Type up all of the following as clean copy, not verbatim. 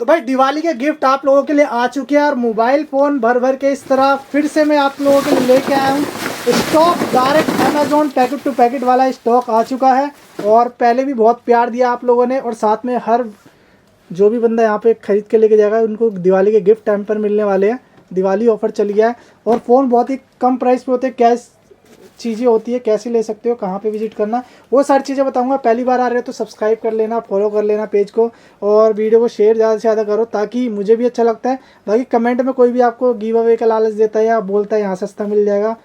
तो भाई दिवाली के गिफ्ट आप लोगों के लिए आ चुके हैं और मोबाइल फ़ोन भर भर के इस तरह फिर से मैं आप लोगों के लिए लेके आया हूँ। Stock direct Amazon packet to packet वाला स्टॉक आ चुका है और पहले भी बहुत प्यार दिया आप लोगों ने, और साथ में हर जो भी बंदा यहाँ पे ख़रीद के लेके जाएगा उनको दिवाली के गिफ्ट टाइम पर मिलने वाले हैं। दिवाली ऑफर चल गया है और फ़ोन बहुत ही कम प्राइस पे होते हैं। कैश चीज़ें होती है, कैसे ले सकते हो, कहाँ पे विजिट करना, वो सारी चीज़ें बताऊंगा। पहली बार आ रहे हो तो सब्सक्राइब कर लेना, फॉलो कर लेना पेज को, और वीडियो को शेयर ज़्यादा से ज़्यादा करो ताकि मुझे भी अच्छा लगता है। बाकी कमेंट में कोई भी आपको गिव अवे का लालच देता है या बोलता है यहाँ सस्ता मिल जाएगा,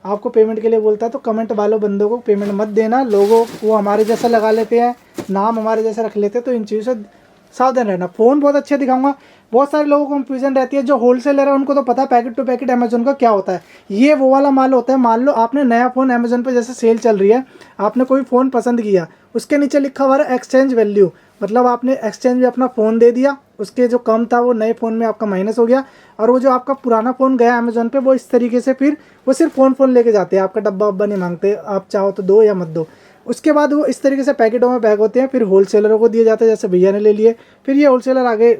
आपको पेमेंट के लिए बोलता है, तो कमेंट वालों बंदों को पेमेंट मत देना। लोगों वो हमारे जैसा लगा लेते हैं, नाम हमारे जैसा रख लेते हैं, तो इन चीज़ों से सावधान रहना। फ़ोन बहुत अच्छे दिखाऊंगा। बहुत सारे लोगों को कंफ्यूजन रहती है, जो होलसेलर है उनको तो पता है पैकेट टू पैकेट अमेजोन का क्या होता है। ये वो वाला माल होता है, मान लो आपने नया फ़ोन अमेजोन पे जैसे सेल चल रही है, आपने कोई फ़ोन पसंद किया, उसके नीचे लिखा हुआ है एक्सचेंज वैल्यू, मतलब आपने एक्सचेंज में अपना फ़ोन दे दिया, उसके जो कम था वो नए फ़ोन में आपका माइनस हो गया, और वो जो आपका पुराना फ़ोन गया अमेजोन पे वो इस तरीके से फिर वो सिर्फ फ़ोन लेके जाते हैं, आपका डब्बा वब्बा नहीं मांगते, आप चाहो तो दो या मत दो। उसके बाद वो इस तरीके से पैकेटों में पैक होते हैं, फिर होलसेलरों को दिए जाते हैं, जैसे भैया ने ले लिए, फिर ये होलसेलर आगे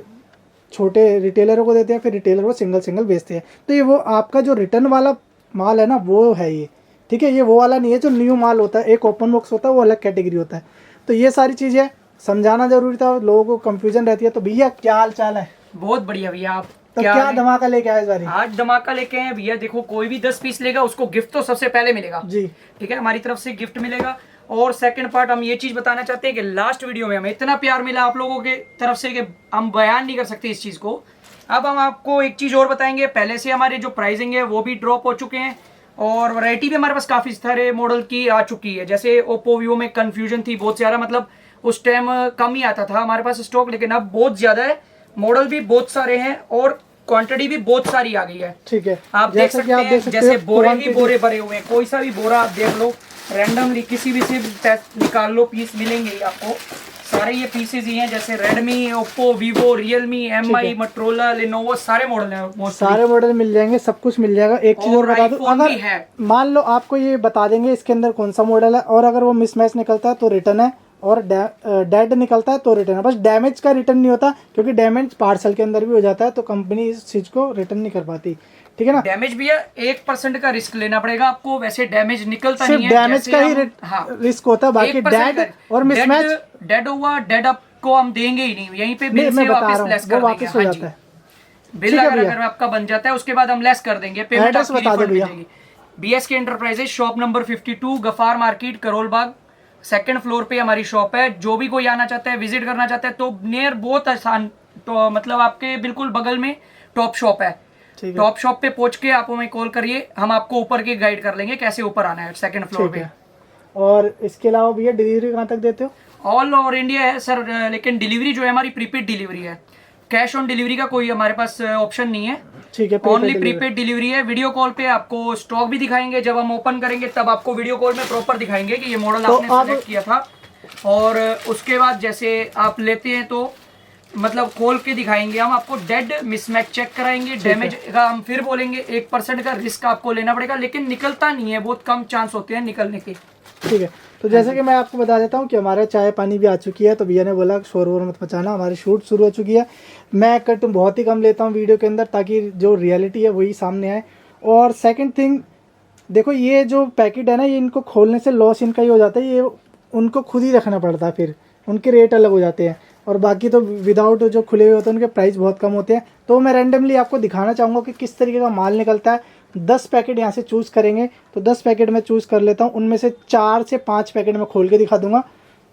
छोटे रिटेलरों को देते हैं, फिर रिटेलर वो सिंगल सिंगल बेचते हैं। तो ये वो आपका जो रिटर्न वाला माल है ना वो है ये, ठीक है। ये वो वाला नहीं है जो न्यू माल होता है, एक ओपन बॉक्स होता है वो अलग कैटेगरी होता है। तो ये सारी चीज़ें समझाना जरूरी था, लोगों को कंफ्यूजन रहती है। तो भैया क्या हाल चाल है? बहुत बढ़िया भैया। आप तो क्या धमाका लेके आए इस बारी? आज धमाका लेके आए भैया। देखो, कोई भी 10 पीस लेगा उसको गिफ्ट तो सबसे पहले मिलेगा जी, ठीक है, हमारी तरफ से गिफ्ट मिलेगा। और सेकंड पार्ट हम ये चीज बताना चाहते हैं कि लास्ट वीडियो में हमें इतना प्यार मिला आप लोगों के तरफ से कि हम बयान नहीं कर सकते इस चीज को। अब हम आपको एक चीज और बताएंगे। पहले से हमारे जो प्राइसिंग है वो भी ड्रॉप हो चुके हैं और वैरायटी भी हमारे पास काफी सारे मॉडल की आ चुकी है। जैसे ओप्पो वीवो में कंफ्यूजन थी बहुत ज्यादा, मतलब उस टाइम कम ही आता था हमारे पास स्टॉक, लेकिन अब बहुत ज्यादा है, मॉडल भी बहुत सारे हैं और क्वांटिटी भी बहुत सारी आ गई है। ठीक है, आप देख सकते हैं जैसे बोरे ही बोरे भरे हुए हैं, कोई सा भी बोरा आप देख लो, रैंडमली किसी भी से निकाल लो, पीस मिलेंगे ही आपको। सारे ये पीसेज ही हैं, जैसे Redmi, Oppo, Vivo, Realme, MI, Motorola, Lenovo, सारे मॉडल हैं, सारे मॉडल मिल जाएंगे, सब कुछ मिल जाएगा। एक चीज और बता दूं, अगर मान लो आपको ये बता देंगे इसके अंदर कौन सा मॉडल है, और अगर वो मिसमैच निकलता है तो रिटर्न है, और डेड निकलता है तो रिटर्न है। बस डैमेज का रिटर्न नहीं होता, क्योंकि डैमेज पार्सल के अंदर भी हो जाता है, तो कंपनी इस चीज को रिटर्न नहीं कर पाती, ठीक है ना। डैमेज भी है, 1% का रिस्क लेना पड़ेगा आपको, वैसे डैमेज निकलता नहीं है, डैमेज का ही रिस्क होता है, बाकी डेड और मिसमैच, डेड हुआ, डेड आपको हम देंगे ही नहीं, यहीं पे बिल से वापस लेस कर देंगे। हो जाता है बिल अगर आपका बन जाता है उसके बाद हम लेस कर देंगे, पेमेंट एड्रेस बता दो भैया। BSK enterprises, shop number 52, Gaffar market, Karol Bagh, second floor पे हमारी शॉप है। जो भी कोई आना चाहता है, विजिट करना चाहता है, तो नियर बहुत आसान, तो मतलब आपके बिल्कुल बगल में टॉप शॉप है। टॉप शॉप पे पहुंच के आप हमें कॉल करिए, हम आपको ऊपर की गाइड कर लेंगे कैसे ऊपर आना है सेकंड फ्लोर पे। और इसके अलावा भैया डिलीवरी कहाँ तक देते हो? ऑल ओवर इंडिया है सर, लेकिन डिलीवरी जो है हमारी प्रीपेड डिलीवरी है, कैश ऑन डिलीवरी का कोई हमारे पास ऑप्शन नहीं है, ठीक है, ओनली प्रीपेड डिलीवरी है। वीडियो कॉल पे आपको स्टॉक भी दिखाएंगे, जब हम ओपन करेंगे तब आपको वीडियो कॉल में प्रॉपर दिखाएंगे कि ये मॉडल आपने सेलेक्ट किया था, और उसके बाद जैसे आप लेते हैं तो मतलब खोल के दिखाएंगे हम आपको, डेड मिसमैच चेक कराएंगे, डैमेज का हम फिर बोलेंगे 1% का रिस्क आपको लेना पड़ेगा, लेकिन निकलता नहीं है, बहुत कम चांस होते हैं निकलने के, ठीक है। तो जैसे कि मैं आपको बता देता हूँ कि हमारे चाय पानी भी आ चुकी है, तो भैया ने बोला शोर वोर मत मचाना, हमारी शूट शुरू हो चुकी है। मैं कट बहुत ही कम लेता हूँ वीडियो के अंदर, ताकि जो रियलिटी है वही सामने आए। और सेकंड थिंग, देखो ये जो पैकेट है ना, ये इनको खोलने से लॉस इनका ही हो जाता है, ये उनको खुद ही रखना पड़ता है, फिर उनके रेट अलग हो जाते हैं, और बाकी तो विदाउट जो खुले हुए होते हैं उनके प्राइस बहुत कम होते हैं। तो मैं रैंडमली आपको दिखाना चाहूँगा कि किस तरीके का माल निकलता है। 10 पैकेट यहाँ से चूज़ करेंगे, तो 10 पैकेट में चूज़ कर लेता हूँ, उनमें से 4 से 5 पैकेट में खोल के दिखा दूंगा,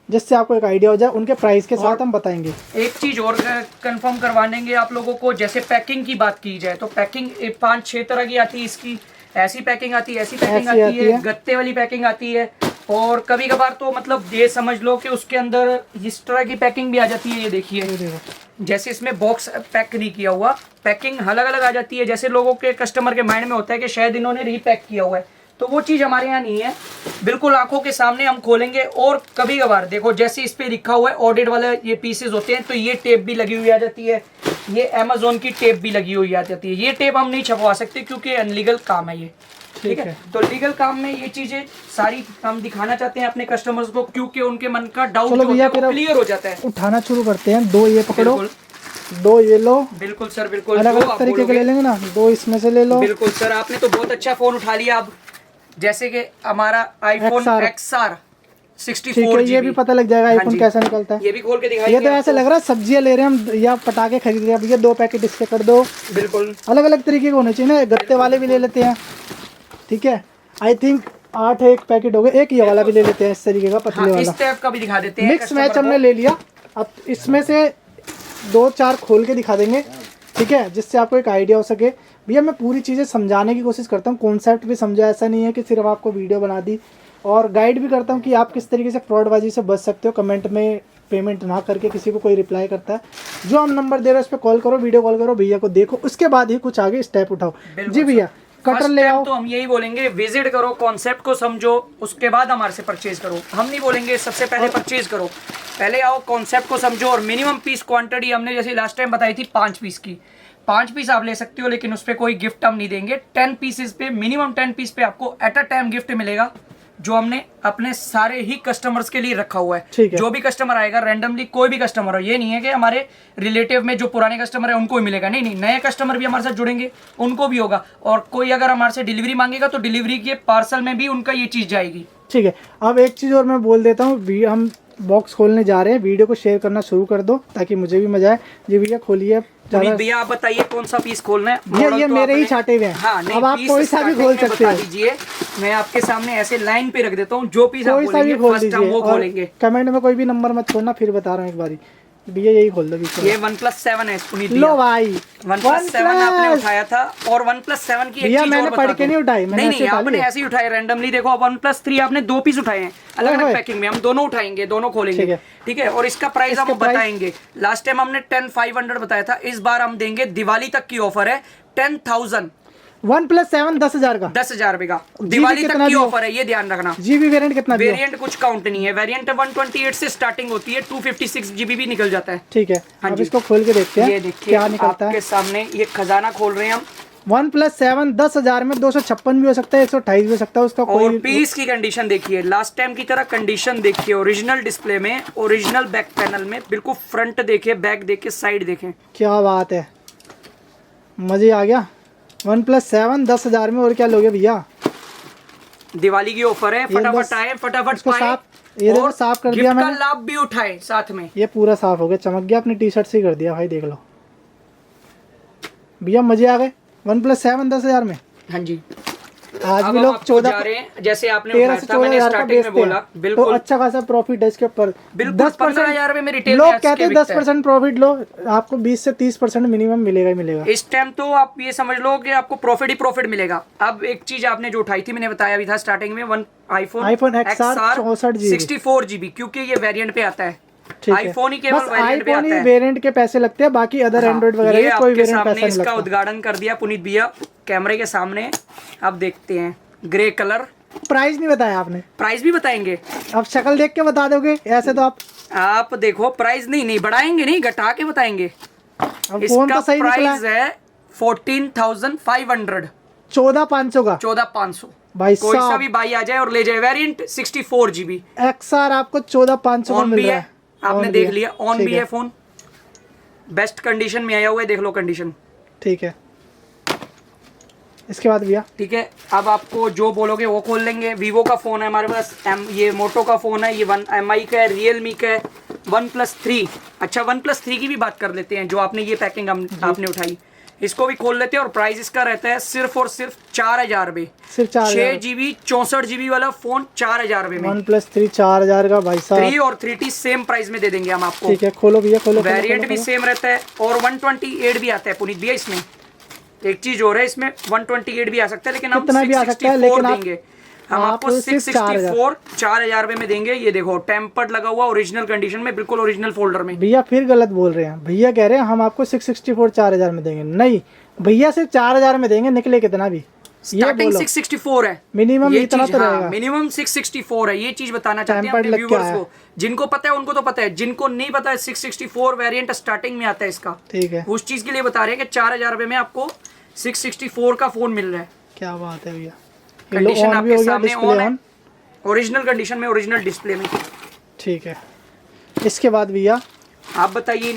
जिससे आपको एक आइडिया हो जाए। उनके प्राइस के साथ हम बताएंगे। एक चीज और कंफर्म करवा देंगे आप लोगों को, जैसे पैकिंग की बात की जाए तो पैकिंग 5-6 तरह की आती है इसकी, ऐसी पैकिंग आती है, ऐसी पैकिंग आती है, गत्ते वाली पैकिंग आती है, और कभी कभार तो मतलब ये समझ लो कि उसके अंदर इस तरह की पैकिंग भी आ जाती है। ये देखिए, जैसे इसमें बॉक्स पैक नहीं किया हुआ, पैकिंग अलग अलग आ जाती है, जैसे लोगों के कस्टमर के माइंड में होता है कि शायद इन्होंने रीपैक किया हुआ है, तो वो चीज़ हमारे यहाँ नहीं है, बिल्कुल आंखों के सामने हम खोलेंगे। और कभी कभार देखो, जैसे इस पे लिखा हुआ है ऑडिट वाले ये पीसेज होते हैं, तो ये टेप भी लगी हुई आ जाती है, ये अमेजोन की टेप भी लगी हुई आ जाती है। ये टेप हम नहीं छपवा सकते क्योंकि अनलीगल काम है ये, ठीक है। तो लीगल काम में ये चीजें सारी हम दिखाना चाहते हैं अपने कस्टमर्स को, क्योंकि उनके मन का डाउट क्लियर हो जाता है। उठाना शुरू करते हैं। 2 ये पकड़ो, 2 ये लो, बिल्कुल सर बिल्कुल, अलग जो अलग आप तरीके के ले बोलोगे। लेंगे ना, 2 इसमें से ले लो। बिल्कुल सर, आपने तो बहुत अच्छा फोन उठा लिया। अब जैसे कि हमारा आईफोन XR XR ठीक 64 है, ये भी GB। पता लग जाएगा हाँ आईफोन जी, कैसा निकलता है। ये भी खोल के दिखाएंगे ये तो ऐसे आपको। लग रहा है सब्जियां ले रहे हैं हम या पटाखे खरीद रहे हैं। भैया 2 पैकेट इसके कर दो। बिल्कुल अलग अलग तरीके के होने चाहिए ना, गत्ते वाले भी ले लेते हैं। ठीक है, आई थिंक 8 एक पैकेट हो गए। एक ये वाला भी ले लेते हैं इस तरीके का, हाँ, पतले इस वाला। टाइप का भी दिखा देते हैं मिक्स कस्टमर मैच हमने को। ले लिया। अब इसमें से 2-4 खोल के दिखा देंगे, ठीक है, जिससे आपको एक आइडिया हो सके। भैया मैं पूरी चीज़ें समझाने की कोशिश करता हूँ, कॉन्सेप्ट भी समझा, ऐसा नहीं है कि सिर्फ आपको वीडियो बना दी। और गाइड भी करता हूँ कि आप किस तरीके से फ्रॉडबाजी से बच सकते हो। कमेंट में पेमेंट ना करके किसी को कोई रिप्लाई करता है, जो हम नंबर दे रहे हैं उस पर कॉल करो, वीडियो कॉल करो, भैया को देखो, उसके बाद ही कुछ आगे स्टेप उठाओ। बिल्कुल जी भैया, कटर फर्स्ट ले टाइम आओ। तो हम यही बोलेंगे, विजिट करो, कॉन्सेप्ट को समझो, उसके बाद हमारे से परचेज करो। हम नहीं बोलेंगे सबसे पहले परचेज करो, पहले आओ कॉन्सेप्ट को समझो। और मिनिमम पीस क्वांटिटी हमने जैसे लास्ट टाइम बताई थी 5 पीस की, 5 पीस आप ले सकते हो, लेकिन उस पर कोई गिफ्ट हम नहीं देंगे। 10 पीसेस पे, मिनिमम 10 पीस पे आपको एट अ टाइम गिफ्ट मिलेगा, जो हमने अपने सारे ही कस्टमर्स के लिए रखा हुआ है। ठीक है। जो भी कस्टमर आएगा रैंडमली, कोई भी कस्टमर हो, ये नहीं है कि हमारे रिलेटिव में जो पुराने कस्टमर है उनको ही मिलेगा, नहीं नहीं, नए कस्टमर भी हमारे साथ जुड़ेंगे, उनको भी होगा। और कोई अगर हमारे से डिलीवरी मांगेगा तो डिलीवरी के पार्सल में भी उनका ये चीज जाएगी। ठीक है, अब एक चीज़ और मैं बोल देता हूँ, हम बॉक्स खोलने जा रहे हैं, वीडियो को शेयर करना शुरू कर दो ताकि मुझे भी मजा आए। जी भैया खोलिए। पुनीत भैया आप बताइए कौन सा पीस खोलना है। ये मॉडल तो मेरे ही आपने- छाटे हुए हैं। हाँ, नहीं, अब आप पीस कोई सा भी स्टार्टिंग खोल में सकते बता हो। दीजिए, मैं आपके सामने ऐसे लाइन पे रख देता हूँ, जो पीस आप कोई सा भी बोलेंगे खोल फर्स्ट हम दीजिए वो और खोलेंगे। कमेंट में कोई भी नंबर मत छोड़ना, फिर बता रहा हूँ एक बारी। भैया यही खोल दो बीच में। ये OnePlus 7 है पुनीत लो भैया। भाई, OnePlus 7 आपने उठाया था, और OnePlus 7 की एक भैया चीज मैंने और बता पढ़ के दूं। नहीं उठाई, मैंने नहीं ऐसे नहीं, उठा आपने ली। ऐसे ही उठाए रैंडमली। देखो अब OnePlus 3 आपने 2 पीस उठाए हैं अलग ओए अलग होए। पैकिंग में, हम दोनों उठाएंगे, दोनों खोलेंगे। ठीक है। ठीक है, और इसका प्राइस इसका हम प्राइस? बताएंगे। लास्ट टाइम हमने 10,500 बताया था, इस बार हम देंगे, दिवाली तक की ऑफर है, 10,000 OnePlus 7 10,000 का, 10,000 रुपए का दिवाली तक कितना की दियो? ऑफर है, ये ध्यान रखना। जीबी वेरिएंट कितना दियो? वेरिएंट कुछ काउंट नहीं है, वेरिएंट 128 से स्टार्टिंग होती है, 256 GB भी निकल जाता है। ठीक है, हाँ अब जी। इसको खोल के देखते हैं ये देखिए क्या निकलता आपके है। सामने ये खजाना खोल रहे हैं हम। OnePlus 7 10,000 में 256 भी हो सकता है, 128 भी हो सकता है, उसका और कोई। पीस की कंडीशन देखिए, लास्ट टाइम की तरह कंडीशन देखिए, ओरिजिनल डिस्प्ले में, ओरिजिनल बैक पैनल में, बिल्कुल फ्रंट देखिए, बैक देखिए, साइड देखें। क्या बात है, मजे आ गया। OnePlus 7 10,000 में, और क्या लोगे भैया? दिवाली की ऑफर है, फटाफट बस आए, फटाफट इसको पाए, ये देखो और साफ कर गिफ्ट दिया का मैंने। लाभ भी उठाए साथ में। ये पूरा साफ हो गया, चमक गया, अपनी टी शर्ट से ही कर दिया भाई, देख लो भैया, मजे आ गए। OnePlus 7 10,000 में हाँ जी, आज अब भी हम लोग आपको 14 जा रहे हैं, जैसे आपने 13 उठाया से था, मैंने 14,000 का स्टार्टिंग में बेचते बोला। हैं, तो बिल्कुल अच्छा खासा प्रॉफिट है इसके ऊपर। बिल्कुल 10% 15,000 में रिटेल लोग में कहते हैं बिकता है। 10% प्रॉफिट लो, आपको 20 से 30% मिनिमम मिलेगा ही मिलेगा। इस टाइम तो आप ये समझ लो कि आपको प्रॉफिट ही प्रॉफिट मिलेगा। अब एक चीज आपने जो उठाई थी, मैंने बताया भी था स्टार्टिंग में, iPhone XR 64 GB 64 GB, क्योंकि ये वेरिएंट पे आता है। ठीक है। आईफोन ही केवल बस वेरिएंट पे iPhone आता ही है। वेरिएंट के पैसे लगते हैं, बाकी अदर एंड्रॉइड वगैरह ये के कोई आपके वेरिएंट सामने पैसा नहीं इसका लगता। उद्घाटन कर दिया पुनीत भैया कैमरे के सामने। अब देखते हैं ग्रे कलर। प्राइस नहीं बताया आपने, प्राइस भी बताएंगे, अब शक्ल देख के बता दोगे, ऐसे तो आप देखो प्राइस नहीं बढ़ाएंगे, नहीं घटा के बताएंगे। अब फोन इसका तो सही निकला प्राइस है। है 14,500, 14,500 का 14,500। भाई कोई सा साहब, भी भाई आ जाए और ले जाए, वेरिएंट 64 GB। XR आपको 14,500 का ऑन मिल भी रहा है, है। आपने ऑन देख है। लिया, ऑन ठीक भी है फोन, बेस्ट कंडीशन में आया हुआ है, देख लो कंडीशन। ठीक है, इसके बाद भैया ठीक है, अब आपको जो बोलोगे वो खोल लेंगे। वीवो का फोन है हमारे पास, ये मोटो का फोन है, ये MI का है, रियलमी का है, OnePlus 3। अच्छा OnePlus 3 की भी बात कर लेते हैं, जो आपने ये पैकिंग आपने उठाई, इसको भी खोल लेते हैं। और प्राइस इसका रहता है सिर्फ और सिर्फ 4,000 रुपए, सिर्फ 4,000। 6GB 64GB वाला फोन 4,000 रुपए में। OnePlus 3 4,000 का भाई साहब। 3 और 3T सेम प्राइस में दे देंगे हम आपको। ठीक है, खोलो भैया, खोलो। वेरिएंट भी सेम रहता है, और 128 भी आता है पुनीत भैया इसमें। एक चीज हो रहा है इसमें, 128 भी आ सकता है, लेकिन हम कितना भी आ सकता है, 664 लेकिन आप- देंगे। हम आप आपको 664 4,000 रुपए में देंगे। ये देखो टेम्पर्ड लगा हुआ, ओरिजिनल कंडीशन में, बिल्कुल ओरिजिनल फोल्डर में। भैया फिर गलत बोल रहे हैं, भैया कह रहे हैं हम आपको 664 4,000 में देंगे, नहीं भैया सिर्फ 4,000 में देंगे, निकले कितना भी। ये स्टार्टिंग बोलो 664 है, मिनिमम, ये इतना चीज, तो हाँ, रहेगा। मिनिमम 664 है। ये चीज बताना चाहते हैं Tempered अपने लग के व्यूअर्स आया। को, जिनको पता है उनको तो पता है, जिनको नहीं पता है 664 वेरिएंट स्टार्टिंग में आता है इसका, ठीक है, उस चीज के लिए बता रहे हैं कि 4,000 रुपए में आपको 664 का फोन मिल रहा है। क्या बात है भैया। कंडीशन ऑन भी आपके हो गया, सामने डिस्प्ले ऑन है, ऑन। ओरिजिनल कंडीशन में, ओरिजिनल डिस्प्ले में। ठीक है, इसके बाद भैया आप बताइए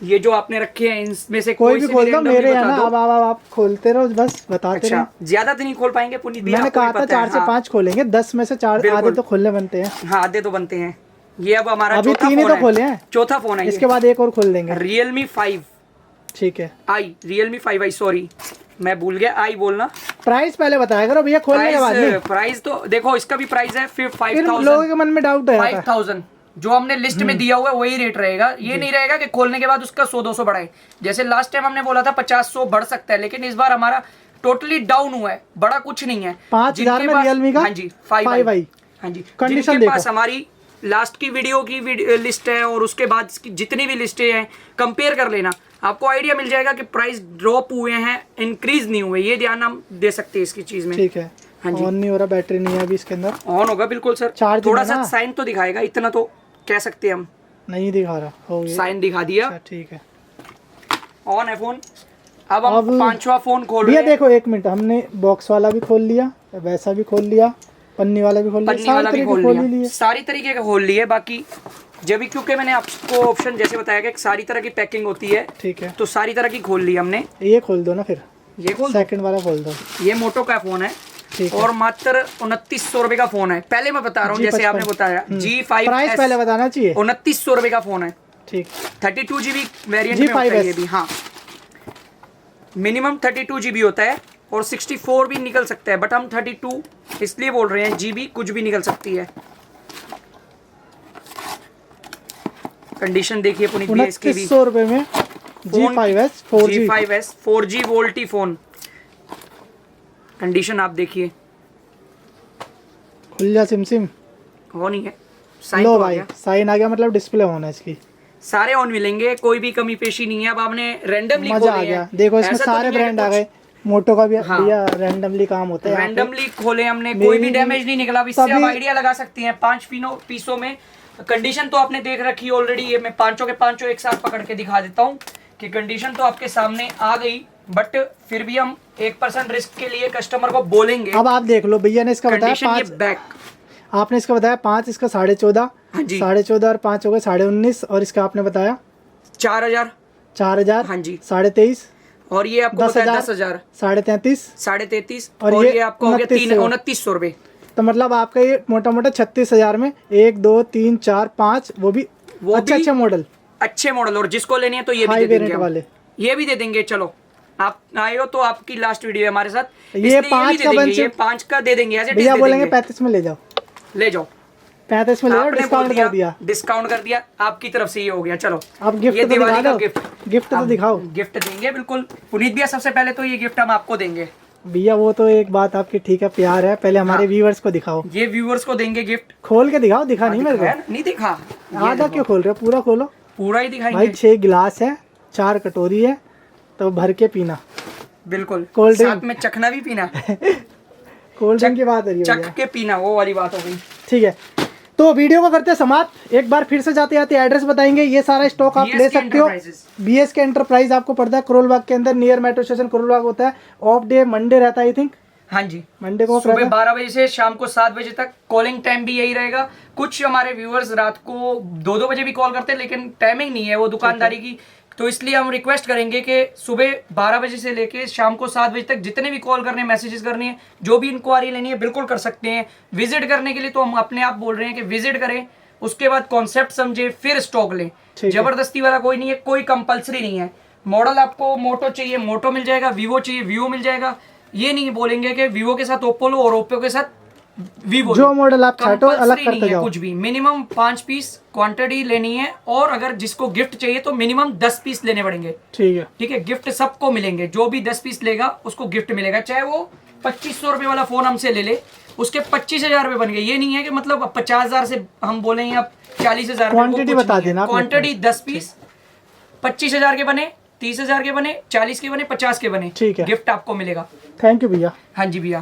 ये जो आपने रखे हैं इनमें से कोई भी से खोल दो, randomly मेरे है बता ना। दो। अब आप खोलते रहो, बस बताते रहो। अच्छा, ज्यादा तो नहीं खोल पाएंगे पुनीत भैया, मैंने आपको कहा भी था पता है। 4 से हाँ, 5 खोलेंगे, 10 में से 4 बिल्कुल। आधे तो खोलने बनते हैं। हाँ, आधे तो बनते हैं। ये अब हमारा अभी चौथा 3 ही फोन तो है। खोले हैं, चौथा फोन है इसके बाद एक और खोल देंगे। Realme 5 ठीक है। Realme 5i, सॉरी मैं भूल गया आई बोलना। प्राइस पहले बताया करो भैया, खोलने के बाद नहीं। प्राइस तो देखो, इसका भी प्राइस है फिर फिर लोगों के मन में डाउट है 5000 जो हमने लिस्ट में दिया हुआ है वही रेट रहेगा। ये नहीं रहेगा कि खोलने के बाद उसका 100-200 बढ़ाए। जैसे लास्ट टाइम हमने बोला था 50-100 बढ़ सकता है, लेकिन इस बार हमारा टोटली डाउन हुआ है, बड़ा कुछ नहीं है। 5000 में Realme का। हाँ जी 5i, हाँ जी। कंडीशन जिनके देखो, पास हमारी लास्ट की वीडियो की लिस्ट है और उसके बाद इसकी जितनी भी लिस्टें हैं कंपेयर कर लेना, आपको आइडिया मिल जाएगा कि प्राइस ड्रॉप हुए हैं, इंक्रीज नहीं हुए। ये ध्यान हम दे सकते हैं इसकी चीज में। ठीक है। हाँ जी। ऑन नहीं हो रहा, बैटरी नहीं है अभी इसके अंदर। ऑन होगा बिल्कुल सर, चार्ज थोड़ा में सा ना। साइन तो दिखाएगा, इतना तो कह सकते हैं हम। नहीं दिखा रहा, हो गया साइन दिखा दिया। अच्छा, ठीक है। ऑन है फोन। अब हम पांचवा फोन खोल रहे भैया हैं। देखो 1 मिनट, हमने बॉक्स वाला भी खोल लिया, वैसा भी खोल लिया, पन्नी वाला भी खोल लिया, पन्नी वाला भी खोल ही लिया, लिए। सारी तरीके का खोल लिए। बाकी जब भी, क्योंकि मैंने आपको ऑप्शन जैसे बताया कि सारी तरह की पैकिंग होती है, ठीक है। तो सारी तरह की खोल ली हमने। ये खोल दो ना फिर, ये खोल, सेकंड वाला खोल दो। ये मोटो का फोन है ठीक है। और मात्र 2900 रुपए का फोन है। पहले मैं बता रहा हूँ जैसे आपने बताया G5s, प्राइस पहले बताना चाहिए। 2900 रुपए का फोन है। ठीक। 32 GB वेरिएंट में होता है ये भी। हाँ, मिनिमम 32 GB होता है और 64 भी निकल सकता है, बट हम 32 इसलिए बोल रहे हैं, GB कुछ भी निकल सकती है। कंडीशन देखिए पुनीत भैया इसकी भी। 2900 रुपए में G5s 4G। G5s 4G VoLTE phone. Condition आप देखिए, खुल जा सिम। हो नहीं है, साइन लो तो आ भाई, गया। साइन आ गया, मतलब डिस्प्ले ऑन है इसकी। सारे ऑन मिलेंगे, कोई भी कमी पेशी नहीं है। अब आपने रैंडमली मजा आ गया। देखो इसमें सारे ब्रांड आ गए, मोटो का भी भैया रैंडमली काम होता है। रैंडमली खोले हमने, कोई भी डैमेज नहीं निकला। अब इससे आप आइडिया लगा सकती हैं 5 पीसों में। कंडीशन तो आपने देख रखी है ऑलरेडी। ये मैं पांचों के पांचों एक साथ पकड़ के दिखा देता हूँ कि कंडीशन तो आपके सामने आ गई, बट फिर भी हम 1% रिस्क के लिए कस्टमर को बोलेंगे। अब आप देख लो, भैया ने इसका बताया कंडीशन ये 5, बैक, आपने इसका बताया 5, इसका 14.5। हाँ जी। 14.5 और 5 हो गए 19.5, और इसका आपने बताया 4000, 4000। हाँ जी। 23.5 और ये आपको 10,000, 33.5, 33.5 और और ये ये आपको हो गया 2900। 2900 रुपए। तो मतलब आपका ये मोटा मोटा 36,000 में 1 2 3 4 5, वो भी अच्छा मॉडल, अच्छे मॉडल। और जिसको लेनी है तो ये भी हाई दे देंगे वेरिएंट हम। वाले, ये भी दे देंगे। चलो आप आए हो तो आपकी लास्ट वीडियो है हमारे साथ, ये इसलिए 5 भी का दे देंगे। बंच, ये 5 का दे देंगे, ऐसे भैया दे बोलेंगे देंगे। 35 में ले जाओ, ले जाओ, 35 में ले जाओ, आपने डिस्काउंट बोल कर दिया। डिस्काउंट कर दिया आपकी तरफ से, ये हो गया। चलो अब गिफ्ट ये तो दिखा दिवाली का दो, गिफ्ट, गिफ्ट तो दिखाओ। गिफ्ट देंगे बिल्कुल पुनीत भैया। सबसे पहले तो ये गिफ्ट हम आपको देंगे भैया। वो तो एक बात आपकी ठीक है, प्यार है, पहले हमारे व्यूअर्स को दिखाओ। ये व्यूअर्स को देंगे गिफ्ट। खोल के दिखाओ, दिखा नहीं मेरे दिखाया ना? नहीं दिखा, को। आधा क्यों खोल रहे हो, पूरा खोलो पूरा ही भाई। दिखाएंगे 6 गिलास है, 4 कटोरी है, तो भर के पीना। बिल्कुल, कोल्ड ड्रिंक, साथ में चखना भी पीना। कोल्ड ड्रिंक की बात हो रही है चख भैया। के पीना, वो वाली बात हो गई। ठीक है, तो वीडियो को करते हैं समाप्त। एक बार फिर से जाते जाते एड्रेस बताएंगे। ये सारा स्टॉक आप ले सकते हो। BSK एंटरप्राइज आपको पड़ता है करोल बाग के अंदर, near metro station Karol Bagh होता है। ऑफ डे मंडे रहता है आई थिंक। हाँ जी, मंडे को सुबह 12 बजे से शाम को 7 बजे तक। कॉलिंग टाइम भी यही रहेगा। कुछ हमारे व्यूअर्स रात को 2-2 बजे भी कॉल करते हैं, लेकिन टाइमिंग नहीं है वो दुकानदारी की, तो इसलिए हम रिक्वेस्ट करेंगे कि सुबह 12 बजे से लेके शाम को 7 बजे तक जितने भी कॉल करने, मैसेजेस करने हैं, जो भी इंक्वायरी लेनी है बिल्कुल कर सकते हैं। विजिट करने के लिए तो हम अपने आप बोल रहे हैं कि विजिट करें, उसके बाद कॉन्सेप्ट समझे, फिर स्टॉक लें। जबरदस्ती वाला कोई नहीं है, कोई कंपलसरी नहीं है। मॉडल आपको मोटो चाहिए मोटो मिल जाएगा, वीवो चाहिए वीवो मिल जाएगा। ये नहीं बोलेंगे कि वीवो के साथ ओप्पो लो और ओप्पो के साथ वीवो, जो मॉडल आप चाहते हो अलग करते जाओ। कुछ भी मिनिमम 5 पीस क्वांटिटी लेनी है, और अगर जिसको गिफ्ट चाहिए तो मिनिमम 10 पीस लेने पड़ेंगे। ठीक है, गिफ्ट सबको मिलेंगे। जो भी 10 पीस लेगा उसको गिफ्ट मिलेगा, चाहे वो 2500 रुपए वाला फोन हमसे ले ले, उसके 25,000 रुपए बन गए। ये नहीं है कि मतलब 50,000 से हम बोले या 40,000। क्वांटिटी बता देना, क्वांटिटी 10 पीस 25,000 के बने, 30,000 के बने, 40 के बने, 50 के बने, ठीक है, गिफ्ट आपको मिलेगा। थैंक यू भैया। हाँ जी भैया।